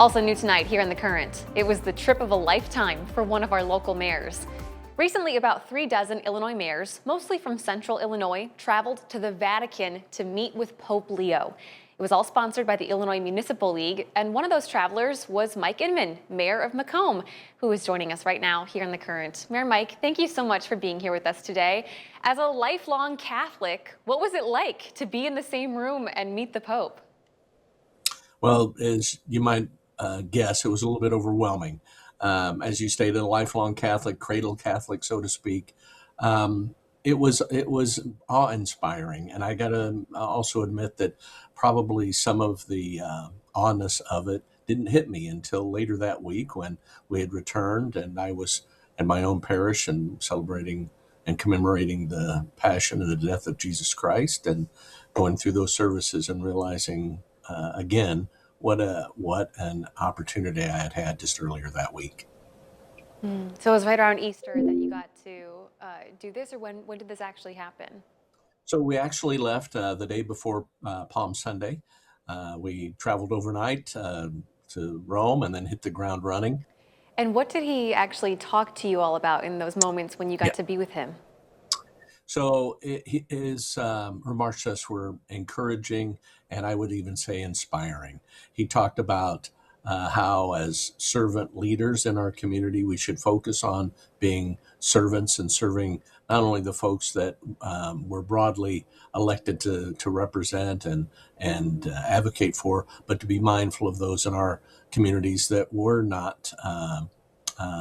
Also new tonight here in The Current, it was the trip of a lifetime for one of our local mayors. Recently, about 36 Illinois mayors, mostly from central Illinois, traveled to the Vatican to meet with Pope Leo. It was all sponsored by the Illinois Municipal League, and one of those travelers was Mike Inman, mayor of Macomb, who is joining us right now here in The Current. Mayor Mike, thank you so much for being here with us today. As a lifelong Catholic, what was it like to be in the same room and meet the Pope? Well, as you might guess, it was a little bit overwhelming. As you stated, a lifelong Catholic, cradle Catholic, so to speak. It was awe-inspiring, and I got to also admit that probably some of the awness of it didn't hit me until later that week when we had returned, and I was in my own parish and celebrating and commemorating the passion and the death of Jesus Christ, and going through those services and realizing again what an opportunity I had had just earlier that week. So it was right around Easter that you got to do this, or when did this actually happen? So we actually left the day before Palm Sunday. We traveled overnight to Rome and then hit the ground running. And what did he actually talk to you all about in those moments when you Yeah. got to be with him? So his remarks to us were encouraging, and I would even say inspiring. He talked about how, as servant leaders in our community, we should focus on being servants and serving not only the folks that we're broadly elected to represent and advocate for, but to be mindful of those in our communities that were not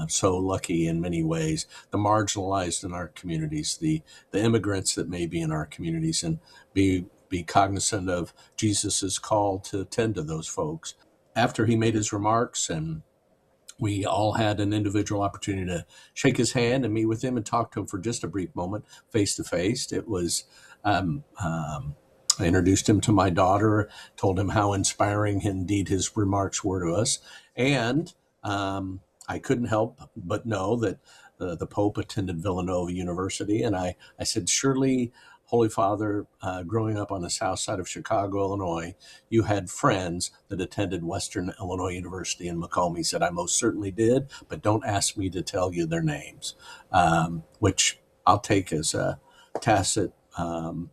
so lucky in many ways, the marginalized in our communities, the immigrants that may be in our communities, and be cognizant of Jesus's call to tend to those folks. After he made his remarks, and we all had an individual opportunity to shake his hand and meet with him and talk to him for just a brief moment, face to face. It was I introduced him to my daughter, told him how inspiring indeed his remarks were to us, and I couldn't help but know that the Pope attended Villanova University, and I said, surely, Holy Father, growing up on the south side of Chicago, Illinois, you had friends that attended Western Illinois University in Macomb. He said, I most certainly did, but don't ask me to tell you their names, which I'll take as a tacit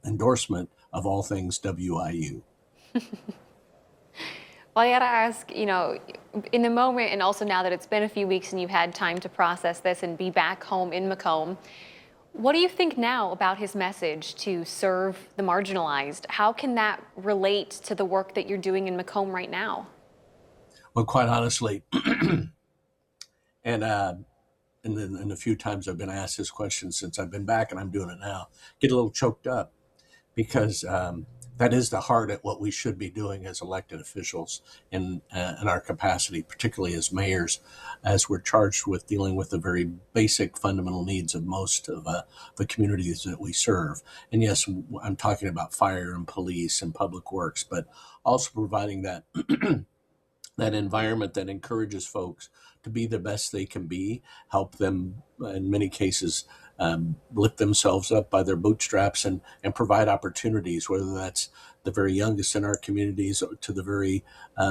endorsement of all things WIU. Well, I gotta ask, in the moment, and also now that it's been a few weeks and you've had time to process this and be back home in Macomb, what do you think now about his message to serve the marginalized? How can that relate to the work that you're doing in Macomb right now? Well, quite honestly, and in the few times I've been asked this question since I've been back, and I'm doing it now, get a little choked up because that is the heart at what we should be doing as elected officials in our capacity, particularly as mayors, as we're charged with dealing with the very basic fundamental needs of most of the communities that we serve. And yes, I'm talking about fire and police and public works, but also providing that that environment that encourages folks to be the best they can be, help them in many cases lift themselves up by their bootstraps and provide opportunities, whether that's the very youngest in our communities to the very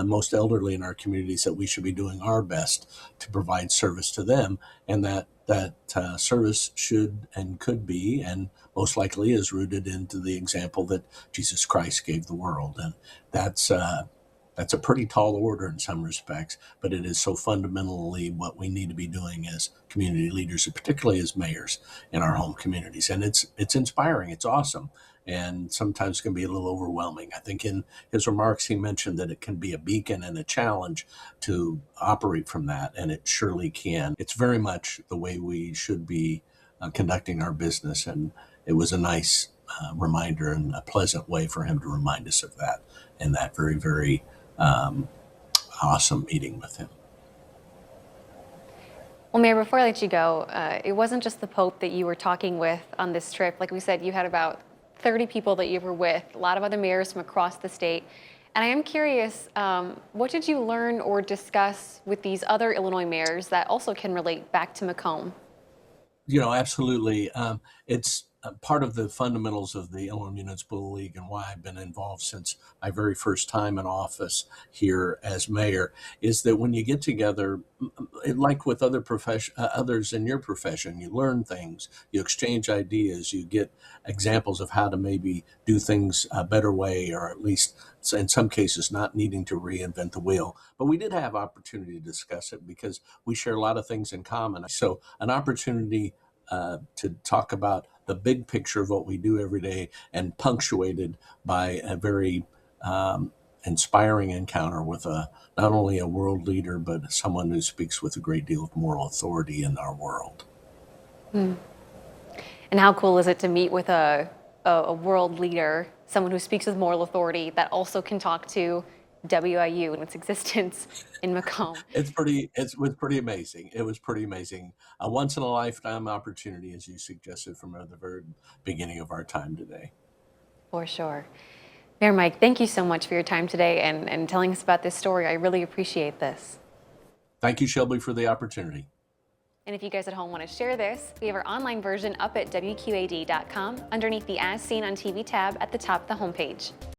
most elderly in our communities, that we should be doing our best to provide service to them. And that service should and could be, and most likely is, rooted into the example that Jesus Christ gave the world. And that's a pretty tall order in some respects, but it is so fundamentally what we need to be doing as community leaders, and particularly as mayors in our home communities. And it's inspiring, it's awesome, and sometimes can be a little overwhelming. I think in his remarks he mentioned that it can be a beacon and a challenge to operate from that, and it surely can. It's very much the way we should be conducting our business, and it was a nice reminder and a pleasant way for him to remind us of that in that very, very awesome meeting with him. Well, Mayor, before I let you go, it wasn't just the Pope that you were talking with on this trip. Like we said, you had about 30 people that you were with, a lot of other mayors from across the state. And I am curious, what did you learn or discuss with these other Illinois mayors that also can relate back to Macomb? Absolutely. It's part of the fundamentals of the Illinois Municipal League and why I've been involved since my very first time in office here as mayor is that when you get together, like with others in your profession, you learn things, you exchange ideas, you get examples of how to maybe do things a better way, or at least in some cases not needing to reinvent the wheel. But we did have opportunity to discuss it because we share a lot of things in common. So an opportunity to talk about the big picture of what we do every day, and punctuated by a very inspiring encounter with not only a world leader, but someone who speaks with a great deal of moral authority in our world. And how cool is it to meet with a world leader, someone who speaks with moral authority that also can talk to WIU and its existence in Macomb? It was pretty amazing. It was pretty amazing. A once in a lifetime opportunity, as you suggested from the very beginning of our time today. For sure. Mayor Mike, thank you so much for your time today and telling us about this story. I really appreciate this. Thank you, Shelby, for the opportunity. And if you guys at home want to share this, we have our online version up at WQAD.com underneath the As Seen on TV tab at the top of the homepage.